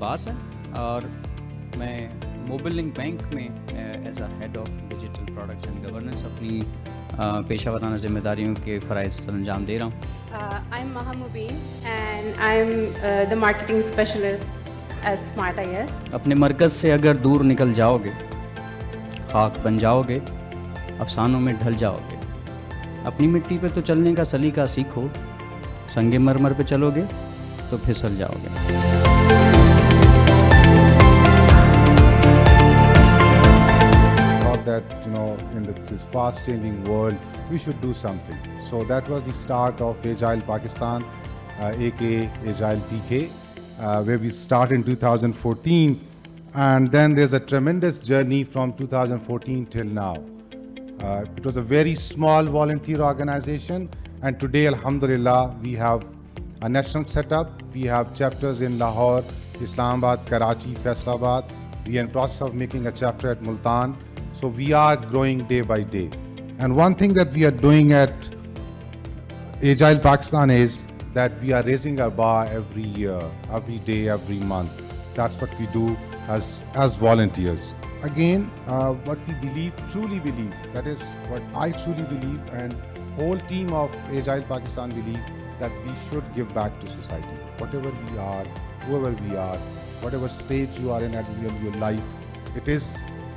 अब्बास है और मैं मोबिलिंक बैंक में as a head of digital products and governance अपनी पेशा वाराना जिम्मेदारियों के फ़राइज़ अंजाम दे रहा हूँ। I'm Mobilink and I'm the marketing specialist at Smart IS. अपने मरकज़ से अगर दूर निकल जाओगे, खाक बन जाओगे, अफसानों में ढल जाओगे। अपनी मिट्टी पे तो चलने का सलीका सीखो, संगे मरमर पे चलोगे तो फिसल जाओगे। That in this fast changing world we should do something, so that was the start of Agile Pakistan, aka Agile.PK, where we start in 2014, and then there's a tremendous journey from 2014 till now. It was a very small volunteer organization, and today alhamdulillah we have a national setup. We have chapters in Lahore, Islamabad, Karachi, Faisalabad. We are in process of making a chapter at Multan. So we are growing day by day. And one thing that we are doing at Agile Pakistan is that we are raising our bar every year, every day, every month. That's what we do as volunteers. Again, what we believe, truly believe, that is what I truly believe, and whole team of Agile Pakistan believe, that we should give back to society. Whatever we are, whoever we are, whatever stage you are in at the end of your life, it is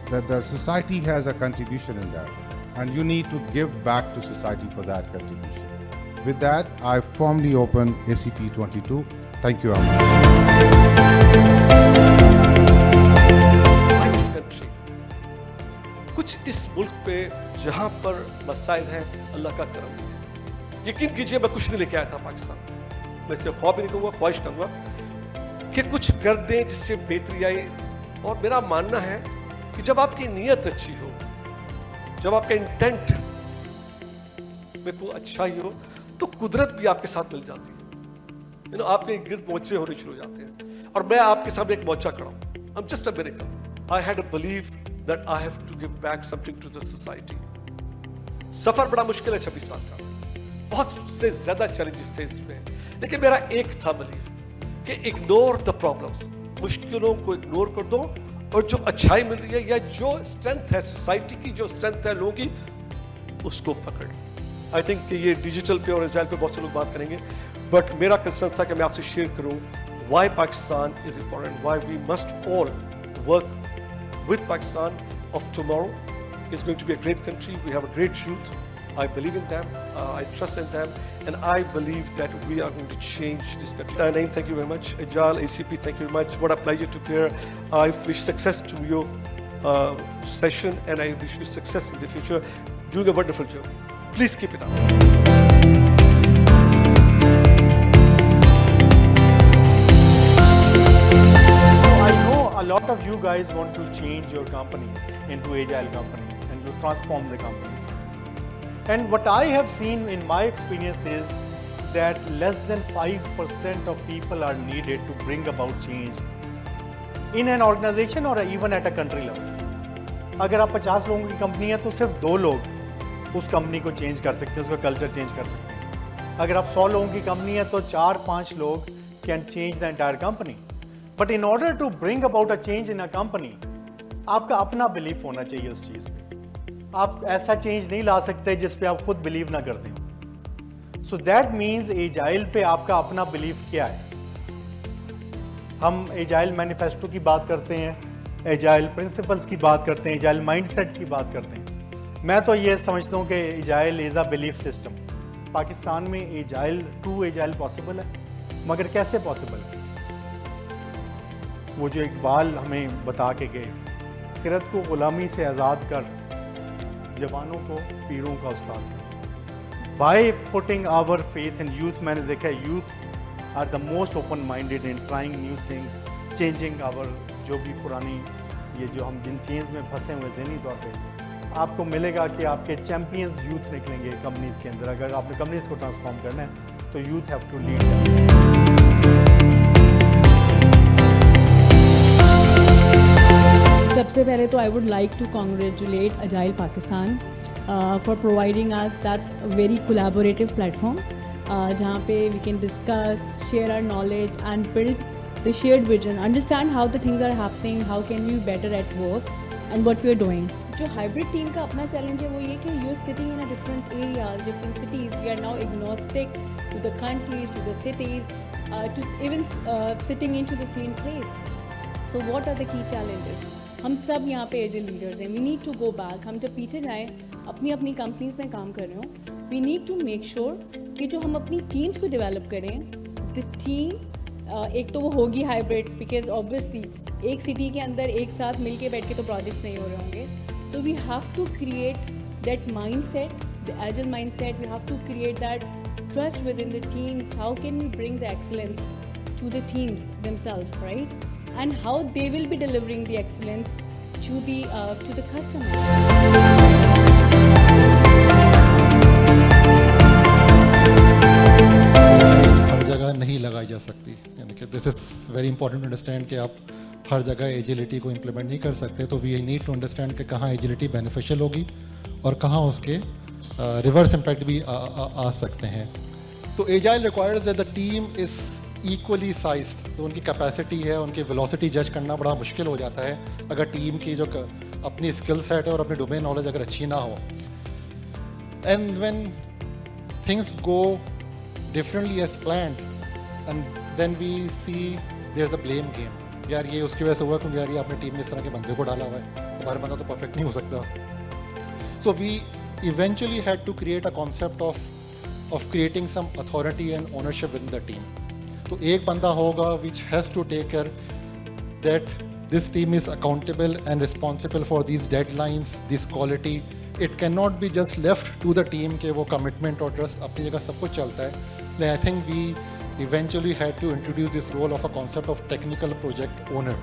that the society has a contribution in that, and you need to give back to society for that contribution. With that, I formally open ACP22. Thank you very much. This country, कुछ इस मुल्क पे जहाँ पर मसाइल हैं, अल्लाह का करम है। यकीन कीजिए मैं कुछ नहीं लेके आया था पाकिस्तान। मैं सिर्फ ख्वाब नहीं कहूँगा, ख्वाहिश कहूँगा कि कुछ कर दें जिससे बेहतरी आए। और मेरा मानना है कि जब आपकी नीयत अच्छी हो, जब आपका इंटेंट में कोई अच्छा ही हो, तो कुदरत भी आपके साथ मिल जाती है। आपके गिर्द मोर्चे होने शुरू हो जाते हैं। और मैं आपके सामने एक मोर्चा खड़ा हूं। I'm just a miracle. I had a belief that I have to give back something to the society. सफर बड़ा मुश्किल है 26 साल का, बहुत से ज्यादा चैलेंजेस थे इसमें, लेकिन मेरा एक था बिलीफ कि इग्नोर द प्रॉब्लम्स, मुश्किलों को इग्नोर कर दो और जो अच्छाई मिल रही है या जो स्ट्रेंथ है सोसाइटी की, जो स्ट्रेंथ है लोगों की, उसको पकड़। आई थिंक कि ये डिजिटल पे और एजाइल पे बहुत से लोग बात करेंगे, बट मेरा कंसर्न था कि मैं आपसे शेयर करूं why Pakistan is important, why we must all work with Pakistan of tomorrow is going to be a great country. We have a great youth. I believe in them, I trust in them, and I believe that we are going to change this country. Naeem, thank you very much. Agile, ACP, thank you very much. What a pleasure to be here. I wish success to your session, and I wish you success in the future. Doing a wonderful job. Please keep it up. I know a lot of you guys want to change your companies into Agile companies and to transform the companies. And what I have seen in my experience is that less than 5% of people are needed to bring about change in an organization or even at a country level. अगर आप 50 लोगों की company है तो सिर्फ 2 लोग उस company को चेंज कर सकते हैं, उसका कल्चर चेंज कर सकते हैं। अगर आप 100 लोगों की कंपनी है तो 4-5 लोग can change the entire company. But in order to bring about a change in a company, आपका अपना बिलीफ होना चाहिए उस चीज़ पे। आप ऐसा चेंज नहीं ला सकते जिस पे आप खुद बिलीव ना करते हो। सो दैट मीन्स एजाइल पे आपका अपना बिलीफ क्या है। हम एजाइल मैनिफेस्टो की बात करते हैं, एजाइल प्रिंसिपल्स की बात करते हैं, एजाइल माइंडसेट की बात करते हैं। मैं तो ये समझता हूँ कि agile is a belief system. Pakistan में एजाइल, ट्रू एजाइल पॉसिबल है, मगर कैसे पॉसिबल है? वो जो इकबाल हमें बता के गए, किरत को गुलामी से आज़ाद कर, जवानों को पीरों का उस्ताद कर। By putting our faith in youth, मैंने देखा है youth are the most open minded in trying new things, changing our जो भी पुरानी ये जो हम जिन चेंज में फंसे हुए ज़हनी तौर पे, आपको मिलेगा कि आपके चैम्पियंस यूथ निकलेंगे कंपनीज़ के अंदर। अगर आपने कंपनीज़ को ट्रांसफॉर्म करना है तो यूथ हैव टू लीड। सबसे पहले तो I would like to congratulate agile Pakistan for providing us that's a very collaborative platform जहाँ पे we can discuss, share our knowledge and build the shared vision, understand how the things are happening, how can we be better at work and what we are doing. जो hybrid team का अपना challenge है वो ये कि you're sitting in a different areas, different cities. We are now agnostic to the countries, to the cities, to even sitting into the same place. So what are the key challenges? हम सब यहाँ पे agile leaders हैं. We need to go back. हम जब पीछे जाएँ अपनी अपनी कंपनीज में काम कर रहे हो, we need to make sure कि जो हम अपनी टीम्स को डेवलप करें, द टीम एक तो वो होगी हाइब्रिड, बिकॉज ऑब्वियसली एक सिटी के अंदर एक साथ मिल के बैठ के तो प्रोजेक्ट्स नहीं हो रहे होंगे. तो we have to create that mind set, the agile mind set. We have to create that trust within the teams. How can we bring the excellence to the teams themselves, right? And how they will be delivering the excellence to the customers. हर जगह नहीं लगाई जा सकती, यानी कि this is very important to understand कि आप हर जगह एजिलिटी को इम्प्लीमेंट नहीं कर सकते. तो वी नीड टू अंडरस्टैंड कि कहाँ एजिलिटी बेनिफिशियल होगी और कहाँ उसके रिवर्स इम्पैक्ट भी आ सकते हैं. तो agile requires that the team is equally sized. तो उनकी कैपेसिटी है, उनकी वेलोसिटी जज करना बड़ा मुश्किल हो जाता है अगर टीम की जो अपनी स्किल सेट है और अपनी डोमेन नॉलेज अगर अच्छी ना हो. And when things go differently as planned and then we see there is a blame game. यार ये उसकी वजह से हुआ क्योंकि यार ये अपने टीम में इस तरह के बंदे को डाला हुआ है, हमारा बंदा तो परफेक्ट नहीं हो सकता. So we eventually had to create a concept of creating some authority and ownership with the team. तो एक बंदा होगा which has to take care that this team is accountable and responsible for this deadlines, this quality. It can not be just left to the team के वो commitment और trust अपनी जगह सब कुछ चलता है. I think we eventually had to introduce this role of a concept of technical project owner.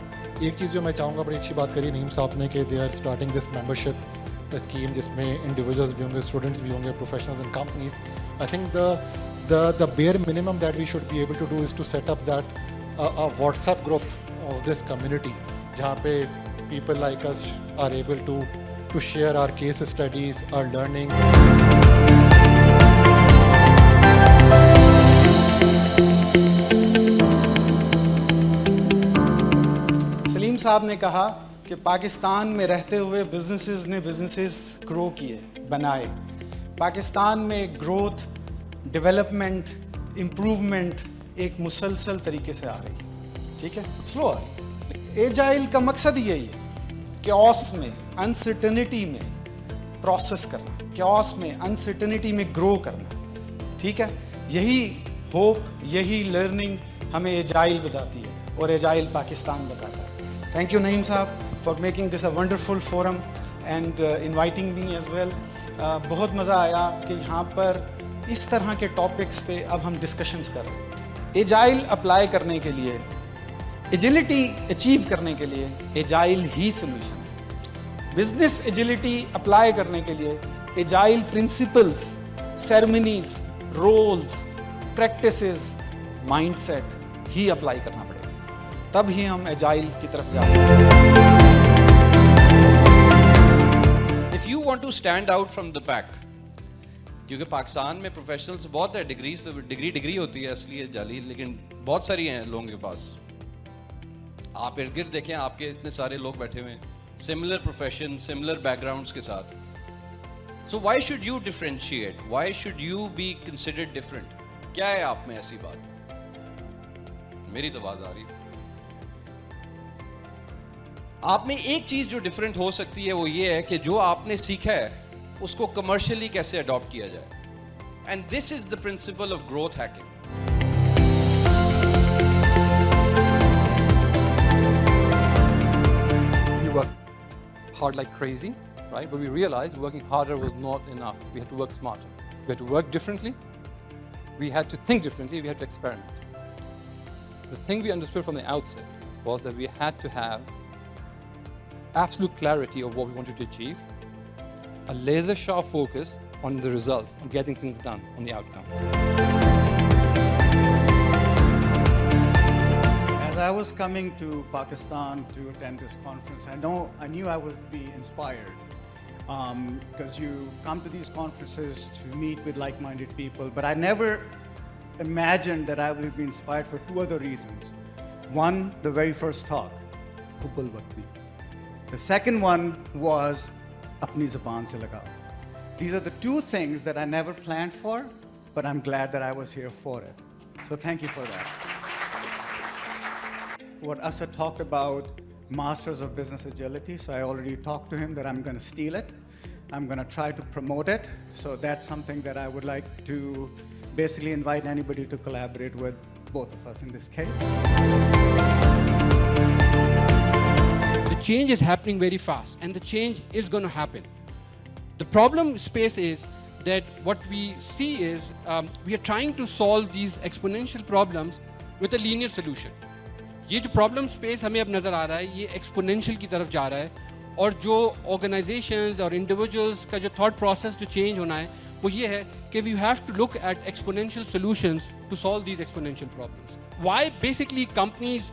एक चीज़ जो मैं चाहूँगा, बड़ी अच्छी बात करी नईम साहब ने कि they are starting this membership scheme जिसमें इंडिविजुअल्स भी होंगे, स्टूडेंट्स भी होंगे, professionals and companies. I think the bare minimum that we should be able to do is to set up that a WhatsApp group of this community जहाँ पे people like us are able to share our case studies, our learning. Salim साहब ने कहा कि पाकिस्तान में रहते हुए businesses grow किए, बनाए. पाकिस्तान में ग्रोथ, डेवलपमेंट, इम्प्रूवमेंट एक मुसलसल तरीके से आ रही है. ठीक है, स्लो आ रही. एजाइल का मकसद ही यही है, कैओस में, अनसर्टेनिटी में प्रोसेस करना, कैओस में, अनसर्टेनिटी में ग्रो करना. ठीक है, यही होप, यही लर्निंग हमें एजाइल बताती है और एजाइल पाकिस्तान बताता है. Thank you Naeem sahab for making this a wonderful forum and inviting me as well. बहुत मज़ा आया कि यहाँ पर इस तरह के टॉपिक्स पे अब हम डिस्कशंस कर रहे हैं. एजाइल अप्लाई करने के लिए, एजिलिटी अचीव करने के लिए एजाइल ही सोल्यूशन है. बिजनेस एजिलिटी अप्लाई करने के लिए agile principles, ceremonies, roles, practices, mindset ही अप्लाई करना पड़ेगा. तब ही हम एजाइल की तरफ जा सकते हैं. If you want to stand out from the pack, क्योंकि पाकिस्तान में प्रोफेशनल्स बहुत है, डिग्री होती है असली है जाली, लेकिन बहुत सारी हैं लोगों के पास. आप इर्द गिर्द देखें, आपके इतने सारे लोग बैठे हुए हैं, सिमिलर प्रोफेशन, सिमिलर बैकग्राउंड्स के साथ. So why should you differentiate, why should you be considered different? क्या है आप में ऐसी बात? मेरी तो बात आ रही है. आप में एक चीज जो डिफरेंट हो सकती है वो ये है कि जो आपने सीखा है उसको कमर्शियली कैसे अडॉप्ट किया जाए. And this is the principle of growth hacking. We worked hard like crazy, right? But we realized working harder was not enough. We had to work smarter. We had to work differently. We had to think differently. We had to experiment. The thing we understood from the outset was that we had to have absolute clarity of what we wanted to achieve, a laser sharp focus on the results, on getting things done, on the outcome. As I was coming to Pakistan to attend this conference, I knew I would be inspired because you come to these conferences to meet with like-minded people, but I never imagined that I would be inspired for two other reasons. One, the very first talk, Hubbul Bakti. The second one was Apni Zuban Se Lagao. These are the two things that I never planned for, but I'm glad that I was here for it. So thank you for that. What Asa talked about, Masters of Business Agility, so I already talked to him that I'm going to steal it. I'm going to try to promote it. So that's something that I would like to basically invite anybody to collaborate with, both of us in this case. The change is happening very fast, and the change is going to happen. The problem space is that what we see is we are trying to solve these exponential problems with a linear solution. ये जो problem space हमें अब नज़र आ रहा है ये exponential की तरफ जा रहा है और जो ऑर्गेनाइजेशंस और इंडिविजुअल्स का जो थॉट प्रोसेस जो चेंज होना है वो ये है कि we have to look at exponential solutions to solve these exponential problems. Why basically companies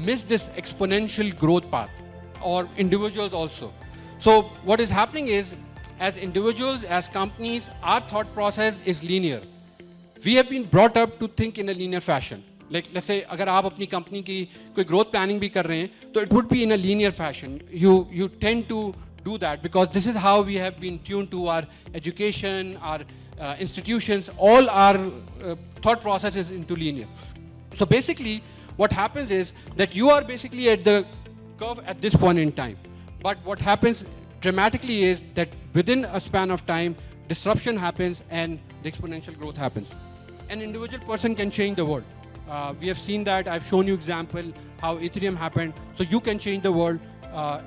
miss this exponential growth path और individuals also. So what is happening is as individuals, as companies, our thought process is linear. We have been brought up to think in a linear fashion. Like let's say अगर आप अपनी company की कोई growth planning भी कर रहे हैं तो it would be in a linear fashion. You tend to do that because this is how we have been tuned to our education, our institutions. All our thought process is into linear. So basically what happens is that you are basically at the curve at this point in time. But what happens dramatically is that within a span of time, disruption happens and the exponential growth happens. An individual person can change the world. We have seen that. I've shown you example how Ethereum happened. So you can change the world.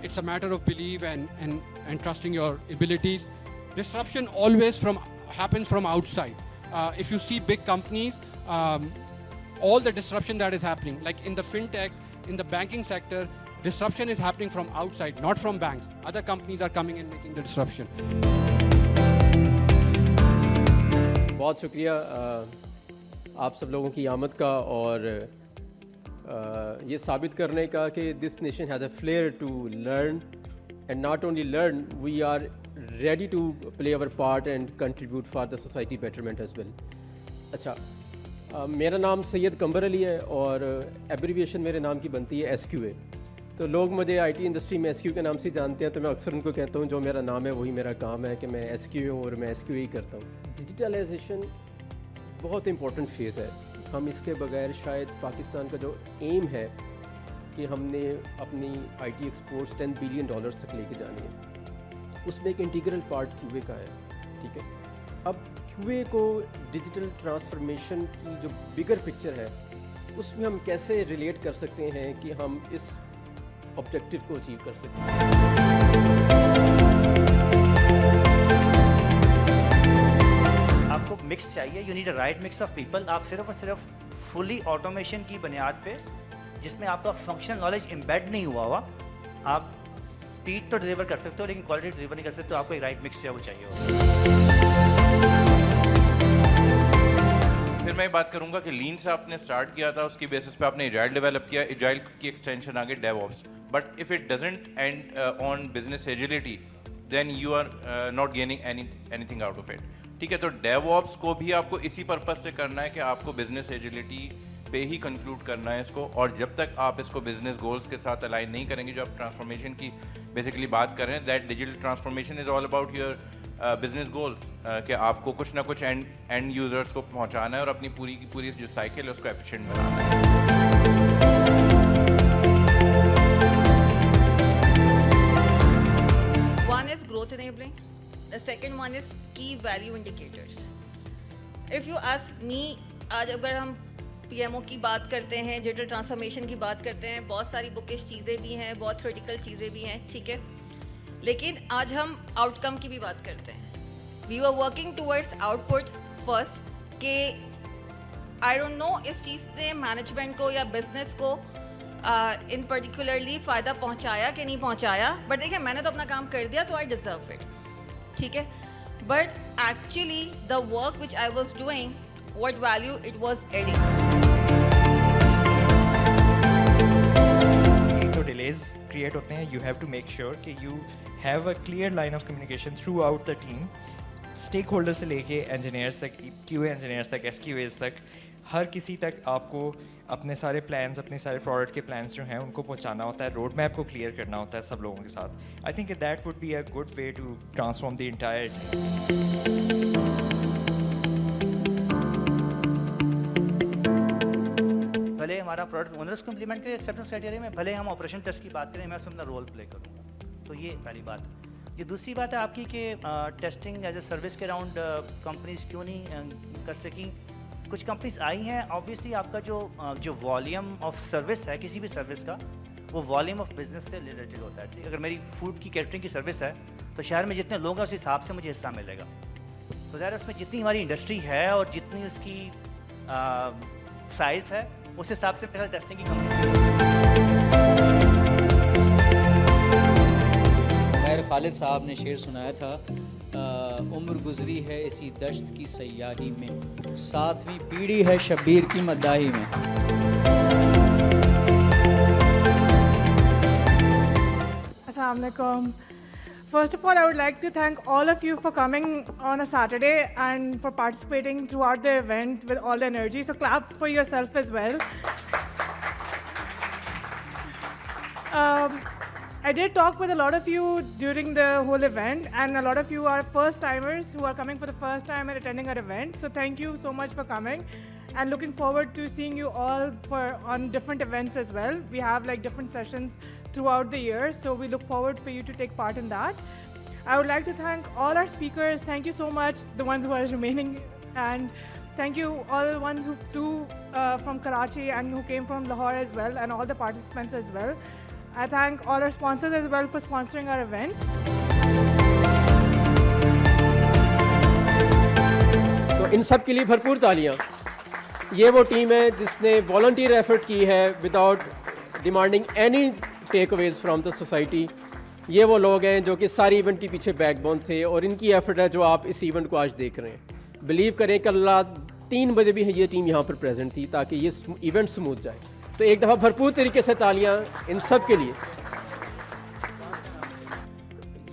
It's a matter of belief and trusting your abilities. Disruption always happens from outside. If you see big companies, all the disruption that is happening, like in the fintech, in the banking sector, disruption is happening from outside, not from banks. Other companies are coming and making the disruption. बहुत शुक्रिया आप सब लोगों की आमद का और ये साबित करने का कि this nation has a flair to learn and not only learn, we are ready to play our part and contribute for the society betterment as well. अच्छा, मेरा नाम सैयद कंबर अली है और एब्रीविएशन मेरे नाम की बनती है SQA. तो लोग मुझे आईटी इंडस्ट्री में SQ के नाम से जानते हैं, तो मैं अक्सर उनको कहता हूँ जो मेरा नाम है वही मेरा काम है कि मैं SQ हूँ और मैं SQ ही करता हूँ. डिजिटलाइजेशन बहुत इम्पोर्टेंट फेज़ है. हम इसके बगैर शायद पाकिस्तान का जो एम है कि हमने अपनी IT एक्सपोर्ट्स $10 बिलियन तक लेके जानी है, उसमें एक इंटीग्रल पार्ट QA का है. ठीक है, अब QA को डिजिटल ट्रांसफॉर्मेशन की जो बिगर पिक्चर है उसमें हम कैसे रिलेट कर सकते हैं कि हम इस ऑब्जेक्टिव को अचीव कर सकें. आपको मिक्स चाहिए, you need a right mix of people. आप सिर्फ और सिर्फ फुली ऑटोमेशन की बुनियाद पे जिसमें आपका फंक्शनल नॉलेज एम्बेड नहीं हुआ हुआ, आप स्पीड तो डिलीवर कर सकते हो लेकिन क्वालिटी डिलीवर नहीं कर सकते. तो आपको एक राइट मिक्स जो है वो चाहिए होगा. फिर मैं बात करूंगा कि लीन से आपने स्टार्ट किया था, उसकी बेसिस पे आपने एजाइल डेवलप किया, एजाइल की एक्सटेंशन आगे DevOps. But if it doesn't end on business agility then you are not gaining anything out of it. ठीक है, तो डेवऑप्स को भी आपको इसी पर्पस से करना है कि आपको बिजनेस एजिलिटी पे ही कंक्लूड करना है इसको. और जब तक आप इसको बिजनेस गोल्स के साथ अलाइन नहीं करेंगे, जो आप ट्रांसफॉर्मेशन की बेसिकली बात कर रहे हैं, that digital transformation is all about your business goals, कि आपको कुछ ना कुछ एंड यूजर्स को पहुंचाना है और अपनी पूरी की पूरी जो साइकिल है उसको एफिशिएंट बनाना है. One is growth enabling. The second one is key value indicators. If you ask me, आज अगर हम PMO की बात करते हैं, डिजिटल ट्रांसफॉर्मेशन की बात करते हैं, बहुत सारी बुकिश चीज़ें भी हैं, बहुत थ्योरेटिकल चीज़ें भी हैं, ठीक है, लेकिन आज हम आउटकम की भी बात करते हैं. We were working towards output first कि आई डोंट नो इस चीज़ से मैनेजमेंट को या बिजनेस को इन पर्टिकुलरली फ़ायदा पहुंचाया कि नहीं पहुंचाया, बट देखिए मैंने तो अपना काम कर दिया तो आई डिज़र्व इट. ठीक है, but actually the work which I was doing, what value it was adding. तो delays create होते हैं. You have to make sure कि you have a clear line of communication throughout the team. Stakeholders से लेके engineers तक, QA engineers तक, SQAs तक, हर किसी तक आपको अपने सारे प्लान्स, अपने सारे प्रोडक्ट के प्लान्स जो हैं उनको पहुंचाना होता है, रोड मैप को क्लियर करना होता है सब लोगों के साथ. I think that would be a good way to transform the entire. भले हमारा प्रोडक्ट ओनर्स को इम्प्लीमेंट करें एक्सेप्टेंस क्राइटेरिया में, भले हम ऑपरेशन टेस्ट की बात करें, मैं उसमें अपना रोल प्ले करूँगा. तो ये पहली बात. ये दूसरी बात है आपकी कि टेस्टिंग एज ए सर्विस के अराउंड कंपनीज क्यों नहीं कर सकी. कुछ कंपनीज आई हैं. ऑब्वियसली आपका जो वॉल्यूम ऑफ सर्विस है किसी भी सर्विस का, वो वॉल्यूम ऑफ बिजनेस से रिलेटेड होता है. ठीक, अगर मेरी फूड की कैटरिंग की सर्विस है तो शहर में जितने लोग हैं उस हिसाब से मुझे हिस्सा मिलेगा. तो ज़ाहिर उसमें जितनी हमारी इंडस्ट्री है और जितनी उसकी साइज़ है उस हिसाब से पहले टेस्टिंग की खैर खालिद साहब ने शेर सुनाया था, उम्र गुजरी है इसी दश्त की सयाही में, 7वीं पीढ़ी है शब्बीर की मद्दाही में. Assalamu alaikum. First of all, I would like to thank all of you for coming on a Saturday and for participating throughout the event with all the energy. So clap for yourself as well. I did talk with a lot of you during the whole event, and a lot of you are first timers who are coming for the first time and attending our event. So thank you so much for coming, and looking forward to seeing you all on different events as well. We have like different sessions throughout the year, so we look forward for you to take part in that. I would like to thank all our speakers. Thank you so much, the ones who are remaining, and thank you all the ones who flew from Karachi and who came from Lahore as well, and all the participants as well. I thank all our sponsors as well for sponsoring our event. तो इन सब के लिए भरपूर तालियां. ये वो team है जिसने वॉलंटियर एफर्ट की है without demanding any takeaways from the society. ये वो लोग हैं जो कि सारी इवेंट के पीछे बैकबोन थे, और इनकी एफर्ट है जो आप इस इवेंट को आज देख रहे हैं. बिलीव करें कल रात 3 बजे भी ये टीम यहाँ पर प्रेजेंट थी ताकि ये इवेंट स्मूथ जाए. तो एक दफ़ा भरपूर तरीके से तालियां इन सब के लिए.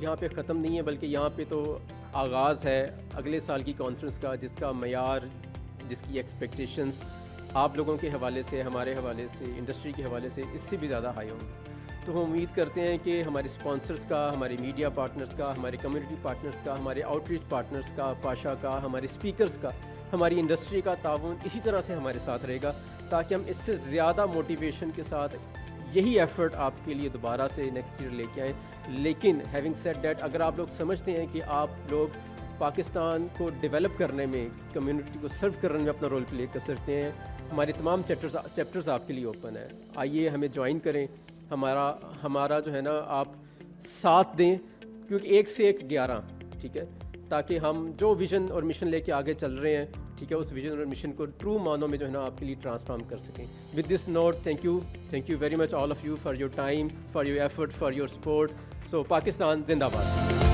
यहाँ पे ख़त्म नहीं है, बल्कि यहाँ पे तो आगाज़ है अगले साल की कॉन्फ्रेंस का, जिसका मयार, जिसकी एक्सपेक्टेशंस आप लोगों के हवाले से, हमारे हवाले से, इंडस्ट्री के हवाले से इससे भी ज़्यादा हाई होंगे. तो हम उम्मीद करते हैं कि हमारे स्पॉन्सर्स का, हमारे मीडिया पार्टनर्स का, हमारे कम्युनिटी पार्टनर्स का, हमारे आउटरीच पार्टनर्स का, पाशा का, हमारे स्पीकर्स का, हमारी इंडस्ट्री का ताउन इसी तरह से हमारे साथ रहेगा, ताकि हम इससे ज़्यादा मोटिवेशन के साथ यही एफ़र्ट आपके लिए दोबारा से नेक्स्ट ईयर लेके आएँ. लेकिन हैविंग सेड डैट, अगर आप लोग समझते हैं कि आप लोग पाकिस्तान को डेवलप करने में, कम्युनिटी को सर्व करने में अपना रोल प्ले कर सकते हैं, हमारे तमाम चैप्टर्स आपके लिए ओपन है. आइए हमें ज्वाइन करें. हमारा जो है ना, आप साथ दें, क्योंकि 1 से 1 11, ठीक है, ताकि हम जो विज़न और मिशन लेके आगे चल रहे हैं, ठीक है, उस विज़न और मिशन को ट्रू मानों में जो है ना आपके लिए ट्रांसफॉर्म कर सकें. With this note, thank you very much all of you for your time, for your effort, for your support. So Pakistan जिंदाबाद.